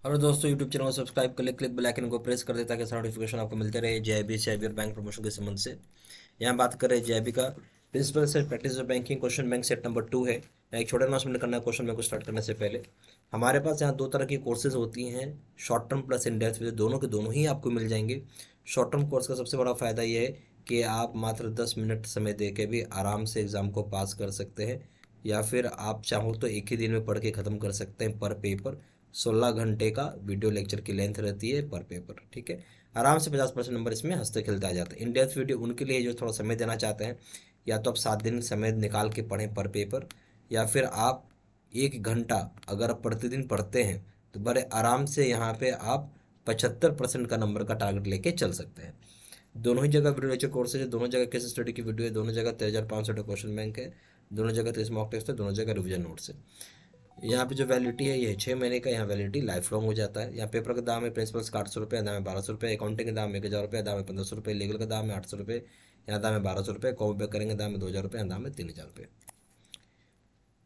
और दोस्तों YouTube channel को सब्सक्राइब कर ले, क्लिक बेल आइकन को प्रेस कर दे ताकि सारा नोटिफिकेशन आपको मिलते रहे जेआईबी सीआईबी और बैंक प्रमोशन के संबंध से। यहाँ बात कर रहे हैं जेआईबी का प्रिंसिपल से practice of banking question bank set number 2 है। यहाँ एक छोटा अनाउंसमेंट करना है क्वेश्चन बैंक को स्टार्ट करने से पहले। हमारे पास यहाँ दो तरह की कोर्सेज होती हैं, short term plus in depth, दोनों के दोनों ही आपको मिल जाएंगे। शॉर्ट टर्म कोर्स का सबसे बड़ा फायदा ये है कि आप मात्र 10 मिनट समय दे के भी आराम से एग्ज़ाम को पास कर सकते हैं, या फिर आप चाहो तो एक ही दिन में पढ़ के ख़त्म कर सकते हैं। पर पेपर 16 घंटे का वीडियो लेक्चर की लेंथ रहती है पर पेपर, ठीक है। आराम से 50% नंबर इसमें हंसते खेलते आ जाते हैं। इन डेप्थ वीडियो उनके लिए जो थोड़ा समय देना चाहते हैं, या तो आप 7 दिन समय निकाल के पढ़ें पर पेपर, या फिर आप 1 घंटा अगर आप प्रतिदिन पढ़ते हैं तो बड़े आराम से यहाँ पे आप 75% का नंबर का टारगेट लेके चल सकते हैं। दोनों ही जगह वीडियो लेक्चर कोर्स है, दोनों जगह केस स्टडी की वीडियो है, दोनों जगह 13,500 का क्वेश्चन बैंक है, दोनों जगह 30 मॉक टेस्ट है, दोनों जगह रिविजन नोट्स है। यहाँ पे जो वैलिडिटी है ये 6 महीने का, यहाँ वैलिडिटी लाइफ लॉन्ग हो जाता है। यहाँ पेपर का दाम है प्रिंसिपल्स का 800 रुपये, दाम है 1200 रुपये, अकाउंटिंग का दाम 1000 रुपये, दाम है 1500 रुपये, लीगल का दाम है 800 रुपये, यहाँ दाम है 1200 रुपये, कॉपी पे करेंगे दाम है 2000 रुपये, यहाँ दाम है 3000 रुपये।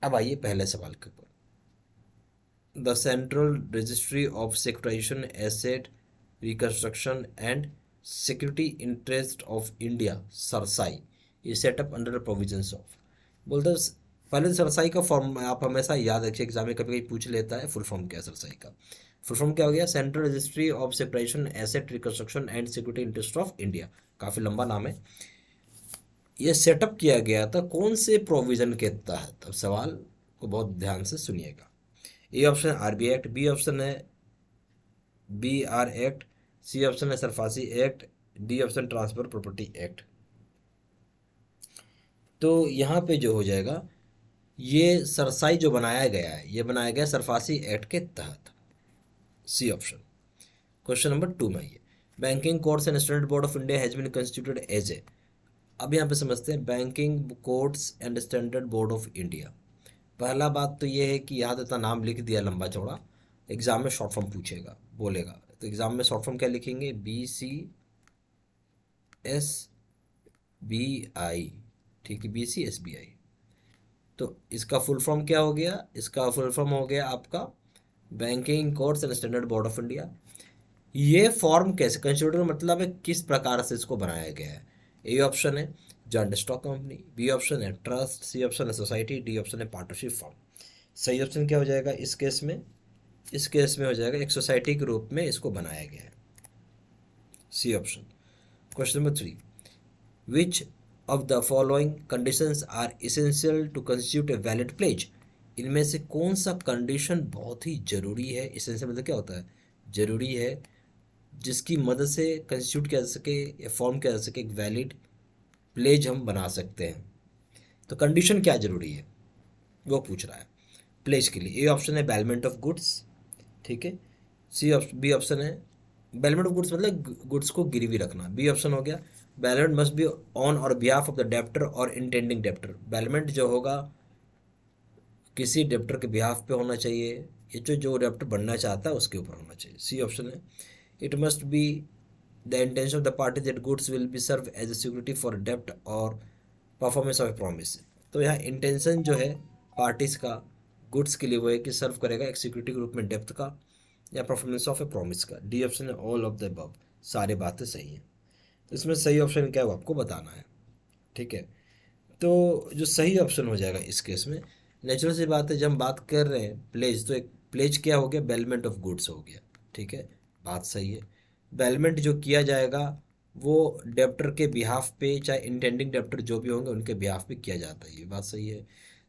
अब आइए पहले सवाल के ऊपर। The central registry of securitisation asset reconstruction and security interest of India CERSAI ये सेटअप अंडर प्रोविजंस ऑफ। बोलते हैं पहले सरसाई का फॉर्म आप हमेशा याद रखिए, एग्जाम में कभी कभी पूछ लेता है फुल फॉर्म क्या है सरसाई का। फुल फॉर्म क्या हो गया? Central registry of separation asset reconstruction and security interest of India. काफ़ी लंबा नाम है। ये सेटअप किया गया था कौन से प्रोविजन के तहत? अब सवाल को बहुत ध्यान से सुनिएगा। ए ऑप्शन है आरबीआई एक्ट, बी ऑप्शन है BR एक्ट, सी ऑप्शन है SARFAESI act, D option transfer property act. तो यहाँ पे जो हो जाएगा, ये सरसाई जो बनाया गया है ये बनाया गया सरफासी एक्ट के तहत, सी ऑप्शन। क्वेश्चन नंबर 2 में ये banking codes and standard board of India has been constituted as a. अब यहाँ पे समझते हैं banking codes and standard board of India. पहला बात तो ये है कि यहाँ इतना नाम लिख दिया लंबा चौड़ा, एग्जाम में शॉर्ट फॉर्म पूछेगा बोलेगा, तो एग्जाम में शॉर्ट फॉर्म क्या लिखेंगे? BCSBI, ठीक है, BCSBI। तो इसका फुल फॉर्म क्या हो गया? इसका फुल फॉर्म हो गया आपका banking codes and standard board of India. ये फॉर्म कैसे कंस्टिट्यूटेड, मतलब है किस प्रकार से इसको बनाया गया है? ए ऑप्शन है joint stock company, B option है ट्रस्ट, सी ऑप्शन है सोसाइटी, डी ऑप्शन है पार्टनरशिप फॉर्म। सही ऑप्शन क्या हो जाएगा इस केस में? इस केस में हो जाएगा एक सोसाइटी के रूप में इसको बनाया गया है, C option. Question number 3, which of the following conditions are essential to constitute a valid pledge. इनमें से कौन सा कंडीशन बहुत ही जरूरी है? इसेंशियल मतलब क्या होता है? जरूरी है, जिसकी मदद से कंस्टिट्यूट किया जा सके या फॉर्म किया जा सके एक वैलिड प्लेज हम बना सकते हैं। तो कंडीशन क्या जरूरी है वो पूछ रहा है प्लेज के लिए। ए ऑप्शन है बैलमेंट ऑफ गुड्स, ठीक है। बी ऑप्शन है बैलमेंट ऑफ गुड्स मतलब गुड्स को गिरवी रखना। बी ऑप्शन हो गया बैलमेंट मस्ट बी ऑन और बिहाफ ऑफ द डेप्टर और इंटेंडिंग डेप्टर। बैलमेंट जो होगा किसी डेप्टर के बिहाफ पे होना चाहिए, ये जो डेप्टर बनना चाहता है उसके ऊपर होना चाहिए। सी ऑप्शन है it must be the intention of the party that goods will be serve as a security for डेप्ट और परफॉर्मेंस ऑफ ए प्रॉमिस। तो यहाँ इंटेंशन जो है पार्टीज का गुड्स के लिए वो है कि सर्व करेगा एक सिक्योरिटी के रूप में डेप्थ का या परफॉर्मेंस ऑफ ए प्रॉमिस का। डी ऑप्शन है ऑल ऑफ द अबव। सारी बातें सही हैं, तो इसमें सही ऑप्शन क्या है वो आपको बताना है, ठीक है। तो जो सही ऑप्शन हो जाएगा इस केस में, नेचुरल सी बात है, जब हम बात कर रहे हैं प्लेज, तो एक प्लेज क्या हो गया? बेलमेंट ऑफ गुड्स हो गया, ठीक है, बात सही है। बेलमेंट जो किया जाएगा वो डेप्टर के बिहाफ पे, चाहे इंटेंडिंग डेप्टर जो भी होंगे उनके बिहाफ पे किया जाता है, ये बात सही है।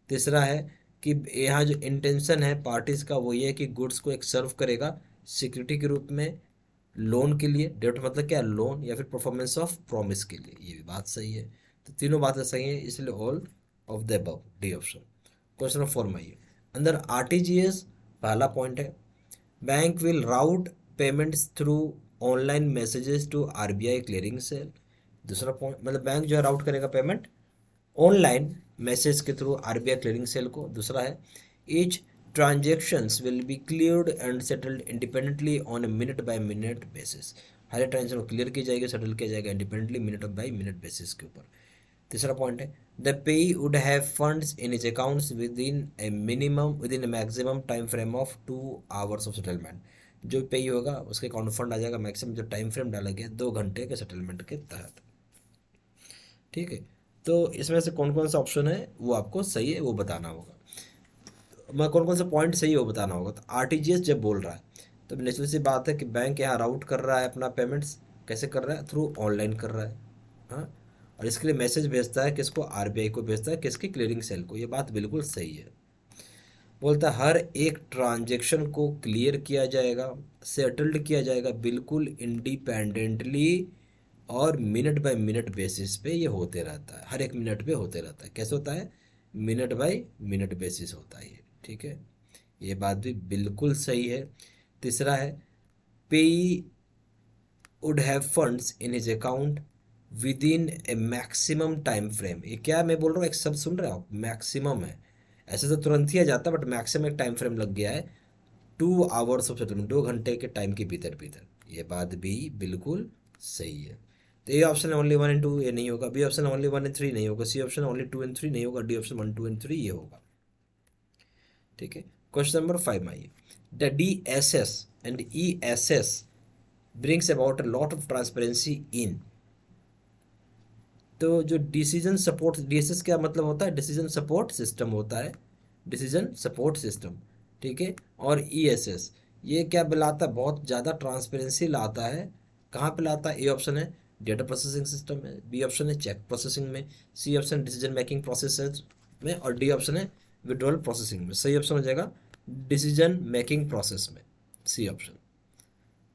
तीसरा है कि यहाँ जो इंटेंशन है पार्टीज का वो ये है कि गुड्स को एक सर्व करेगा सिक्योरिटी के रूप में लोन के लिए, डेट मतलब क्या? लोन, या फिर परफॉर्मेंस ऑफ प्रॉमिस के लिए, ये भी बात सही है। तो तीनों बातें सही हैं, इसलिए all of the above, D option. Question number 4 में आइए, अंदर आरटीजीएस पहला पॉइंट है bank will route payments through online messages to RBI clearing cell. दूसरा पॉइंट मतलब बैंक जो है राउट करेगा पेमेंट ऑनलाइन मैसेज के थ्रू आरबीआई क्लियरिंग सेल को। दूसरा है each transactions will be cleared and settled independently on a minute by minute basis. हर ट्रांजेक्शन को क्लियर की जाएगी, सेटल किया जाएगा independently minute by minute basis के ऊपर। तीसरा पॉइंट है द पेई would have funds in his accounts with in A maximum time frame of 2 hours of settlement. जो पेई होगा उसके अकाउंट में फंड आ जाएगा, मैक्सिमम जो टाइम फ्रेम डाला गया 2 घंटे के सेटलमेंट के तहत। ठीक है, तो इसमें से कौन कौन सा ऑप्शन है वो आपको सही है वो बताना होगा, मैं कौन कौन से पॉइंट सही है वो बताना होगा। तो आरटीजीएस जब बोल रहा है तो नेचुरल सी बात है कि बैंक यहाँ राउट कर रहा है अपना पेमेंट्स, कैसे कर रहा है, थ्रू ऑनलाइन कर रहा है। हाँ, और इसके लिए मैसेज भेजता है किसको, आरबीआई को भेजता है, किसके, क्लियरिंग सेल को। ये बात बिल्कुल सही है। बोलता है हर एक ट्रांजेक्शन को क्लियर किया जाएगा, सेटल्ड किया जाएगा बिल्कुल इंडिपेंडेंटली, और मिनट बाय मिनट बेसिस पे ये होते रहता है, हर एक मिनट पे होते रहता है। कैसे होता है, मिनट बाय मिनट बेसिस होता है ये। ठीक है, ये बात भी बिल्कुल सही है। तीसरा है पेई would have funds in his account with in A maximum time frame. ये क्या मैं बोल रहा हूँ, एक शब्द सुन रहे हो आप, मैक्सिमम है। ऐसे तो तुरंत ही आ जाता बट मैक्सिमम एक टाइम फ्रेम लग गया है, 2 आवर्स ऑफ सेटलमेंट, 2 घंटे के टाइम के भीतर भीतर। ये बात भी बिल्कुल सही है। तो ए ऑप्शन है ओनली 1 एंड 2, ये नहीं होगा। बी ऑप्शन ओनली 1 एंड 3 नहीं होगा। सी ऑप्शन ओनली 2 एंड 3 नहीं होगा। डी ऑप्शन 1, 2 एंड 3 ये होगा। ठीक है, क्वेश्चन नंबर 5 में आइए। The DSS and ESS brings about a lot of transparency in. तो जो डिसीजन सपोर्ट, DSS क्या मतलब होता है, डिसीजन सपोर्ट सिस्टम होता है, डिसीजन सपोर्ट सिस्टम। ठीक है, और ESS ये क्या लाता है, बहुत ज़्यादा ट्रांसपेरेंसी लाता है। कहाँ पे लाता है, ए ऑप्शन है डेटा प्रोसेसिंग सिस्टम में, बी ऑप्शन है चेक प्रोसेसिंग में, C option decision making process में, और डी ऑप्शन है विड्रॉल प्रोसेसिंग में। सही ऑप्शन हो जाएगा डिसीजन मेकिंग प्रोसेस में, सी ऑप्शन।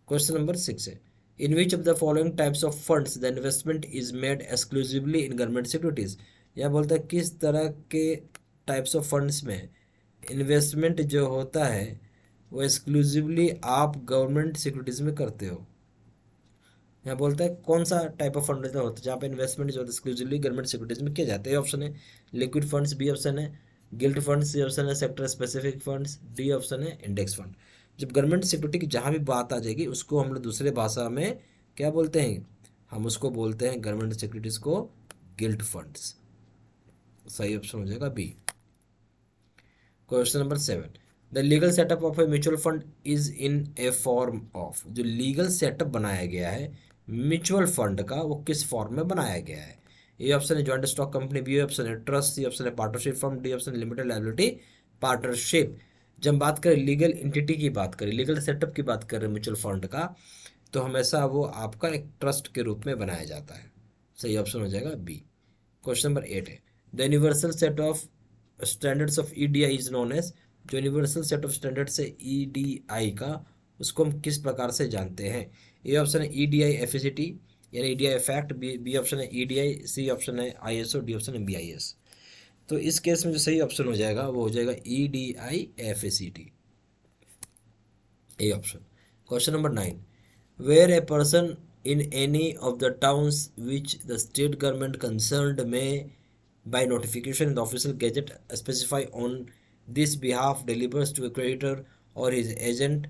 क्वेश्चन नंबर 6 है in which of the following types of funds the investment is made exclusively in government securities. यह बोलता है किस तरह के टाइप्स ऑफ फंड्स में इन्वेस्टमेंट जो होता है वो एक्सक्लूसिवली आप गवर्नमेंट सिक्योरिटीज में करते हो। यहाँ बोलता है कौन सा टाइप ऑफ फंड होता है जहाँ पे इन्वेस्टमेंट जो एक्सक्लूसिवली गवर्नमेंट सिक्योरिटीज में किया जाता है। ऑप्शन है लिक्विड फंड्स, बी ऑप्शन है गिल्ट फंड्स, सी ऑप्शन है sector specific funds, D option है इंडेक्स फंड। जब गवर्नमेंट सिक्योरिटी की जहाँ भी बात आ जाएगी उसको हम लोग दूसरे भाषा में क्या बोलते हैं, हम उसको बोलते हैं गवर्नमेंट सिक्योरिटीज को गिल्ट फंड्स। सही ऑप्शन हो जाएगा B. Question number 7 the legal setup of a mutual fund is in a form of. जो लीगल सेटअप बनाया गया है म्यूचुअल फंड का वो किस फॉर्म में बनाया गया है। ए ऑप्शन है joint stock company, B option है ट्रस्ट, सी ऑप्शन है पार्टनरशिप फर्म, डी ऑप्शन है लिमिटेड लायबिलिटी पार्टनरशिप। जब हम बात करें लीगल एंटिटी की बात करें, लीगल सेटअप की बात करें म्यूचुअल फंड का, तो हमेशा वो आपका एक ट्रस्ट के रूप में बनाया जाता है। सही ऑप्शन हो जाएगा बी। क्वेश्चन नंबर 8 है the universal set of standards of EDI is known as. जो यूनिवर्सल सेट ऑफ स्टैंडर्ड्स है EDI का, उसको हम किस प्रकार से जानते हैं। ए ऑप्शन है EDI एफिसिटी यानी EDI इफेक्ट, बी ऑप्शन है EDI, सी ऑप्शन है ISO, डी ऑप्शन है BIS। तो इस केस में जो सही ऑप्शन हो जाएगा वो हो जाएगा EDI एफिसिटी, A option. Question number 9 where a person in any of the towns which the state government concerned may by notification in the official gazette specify on this behalf delivers to a creditor or his agent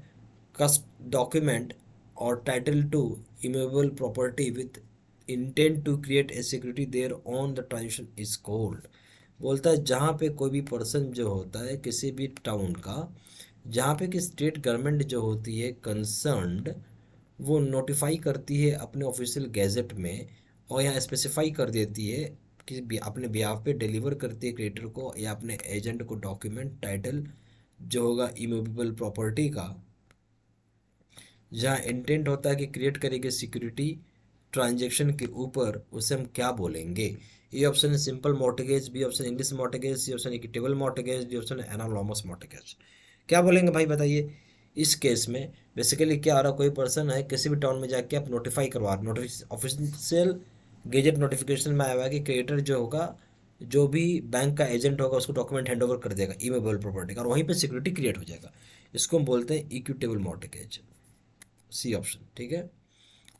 document or title to immovable property with intent to create a security thereon the transaction is called। बोलता है जहाँ पे कोई भी person जो होता है किसी भी टाउन का, जहाँ पे कि स्टेट गवर्नमेंट जो होती है कंसर्न्ड, वो नोटिफाई करती है अपने ऑफिशियल गैजेट में और यहाँ स्पेसिफाई कर देती है कि अपने बिहाफ पे डिलीवर करती है क्रेडिटर को या अपने एजेंट को डॉक्यूमेंट टाइटल जो होगा इमूवेबल प्रॉपर्टी का, जहाँ इंटेंट होता है कि क्रिएट करेगी सिक्योरिटी ट्रांजेक्शन के ऊपर, उसे हम क्या बोलेंगे। ए ऑप्शन है simple mortgage, B option English mortgage, C option equitable mortgage, D option है एनालॉमस मॉर्टगेज। क्या बोलेंगे भाई बताइए। इस केस में बेसिकली क्या हो रहा है, कोई पर्सन है किसी भी टाउन में जाके आप नोटिफाई करवा रहे, ऑफिशियल गेजेट नोटिफिकेशन में आया हुआ है कि क्रेडिटर जो होगा, जो भी बैंक का एजेंट होगा उसको डॉक्यूमेंट हैंड ओवर कर देगा इमूवेबल प्रॉपर्टी का, और वहीं पे सिक्योरिटी क्रिएट हो जाएगा। इसको हम बोलते हैं इक्विटेबल मॉर्टगेज, सी ऑप्शन। ठीक है,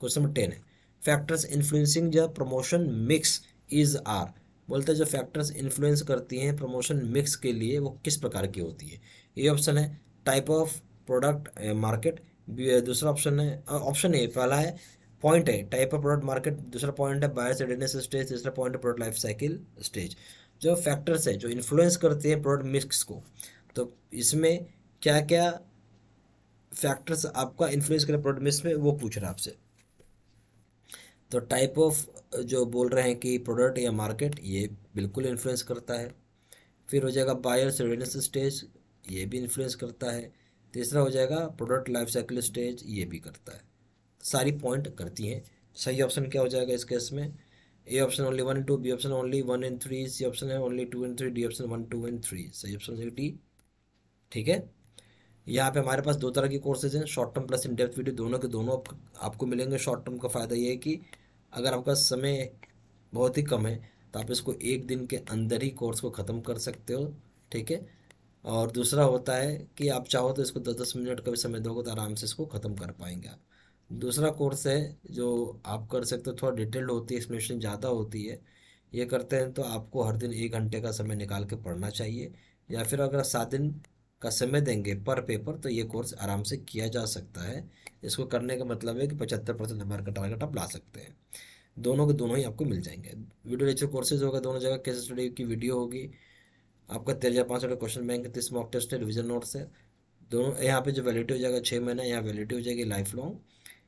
क्वेश्चन नंबर 10 है factors influencing the promotion mix is are. बोलते हैं जो फैक्टर्स इन्फ्लुएंस करती हैं प्रमोशन मिक्स के लिए वो किस प्रकार की होती है। ये ऑप्शन है टाइप ऑफ प्रोडक्ट मार्केट, दूसरा ऑप्शन है, ऑप्शन ए पहला है पॉइंट है टाइप ऑफ प्रोडक्ट मार्केट, दूसरा पॉइंट है बायर्स रेडीनेस स्टेज, तीसरा पॉइंट है प्रोडक्ट लाइफ साइकिल स्टेज। जो फैक्टर्स है जो इन्फ्लुएंस करते हैं प्रोडक्ट मिक्स को, तो इसमें क्या क्या फैक्टर्स आपका इन्फ्लुएंस करें प्रोडक्ट मिक्स में, वो पूछ रहा है आपसे। तो टाइप ऑफ जो बोल रहे हैं कि प्रोडक्ट या मार्केट, ये बिल्कुल इन्फ्लुएंस करता है। फिर हो जाएगा बायर्स रेडीनेस स्टेज, ये भी इन्फ्लुएंस करता है। तीसरा हो जाएगा प्रोडक्ट लाइफ साइकिल स्टेज, ये भी करता है। सारी पॉइंट करती हैं। सही ऑप्शन क्या हो जाएगा इस केस में? A option only 1 and 2, B option only 1 and 3, C option है only 2 and 3, D option 1 2 and 3। सही ऑप्शन हो जाएगा डी। ठीक है। यहाँ पे हमारे पास दो तरह की कोर्सेज हैं, short term plus in depth video, दोनों के दोनों आपको मिलेंगे। शॉर्ट टर्म का फ़ायदा ये है कि अगर आपका समय बहुत ही कम है तो आप इसको एक दिन के अंदर ही कोर्स को ख़त्म कर सकते हो। ठीक है। और दूसरा होता है कि आप चाहो तो इसको 10-10 मिनट का भी समय दोगे तो आराम से इसको ख़त्म कर पाएंगे आप। दूसरा कोर्स है जो आप कर सकते हो, थोड़ा डिटेल्ड होती है, एक्सप्लेनेशन ज़्यादा होती है। ये करते हैं तो आपको हर दिन 1 घंटे का समय निकाल के पढ़ना चाहिए, या फिर अगर 7 दिन का समय देंगे पर पेपर तो ये कोर्स आराम से किया जा सकता है। इसको करने का मतलब है कि 75% नंबर का टारगेट आप ला सकते हैं। दोनों के दोनों ही आपको मिल जाएंगे। वीडियो लेक्चर कोर्सेज होगा दोनों जगह, केस स्टडी की वीडियो होगी, आपका 13,500 क्वेश्चन बैंक, 30 मॉक टेस्ट है, रिविजन नोट्स है। दोनों यहाँ पे जो वैलिडिटी हो जाएगा 6 महीना, यहाँ वैलिडिटी हो जाएगी लाइफ लॉन्ग।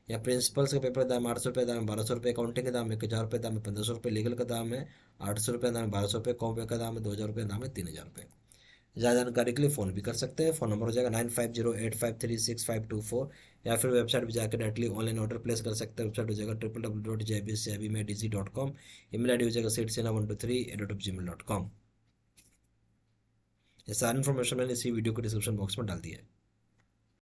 या प्रिंसिपल्स का पेपर दाम 800 रुपये, दाम 1200 रुपये, अकाउंटिंग का दाम 1,000 रुपये, दाम है 1,500 रुपये, लीगल का दाम है 800 रुपये, दाम है 1200 रुपये, कॉम्पे का दाम है 2,000 रुपये, दाम है 3,000 रुपये। ज़्यादा जानकारी के लिए फ़ोन भी कर सकते हैं। फ़ोन नंबर हो जाएगा 9508536524, या फिर वेबसाइट पर जाकर डायरेक्टली ऑनलाइन ऑर्डर प्लेस कर सकते हैं। वेबसाइट हो जाएगा www.jbcibmedc.com। ईमेल आई डी हो जाएगा seedsena123@gmail.com। ये सारी इन्फॉर्मेशन मैंने इसी वीडियो को डिस्क्रिप्शन बॉक्स में डाल दिया है।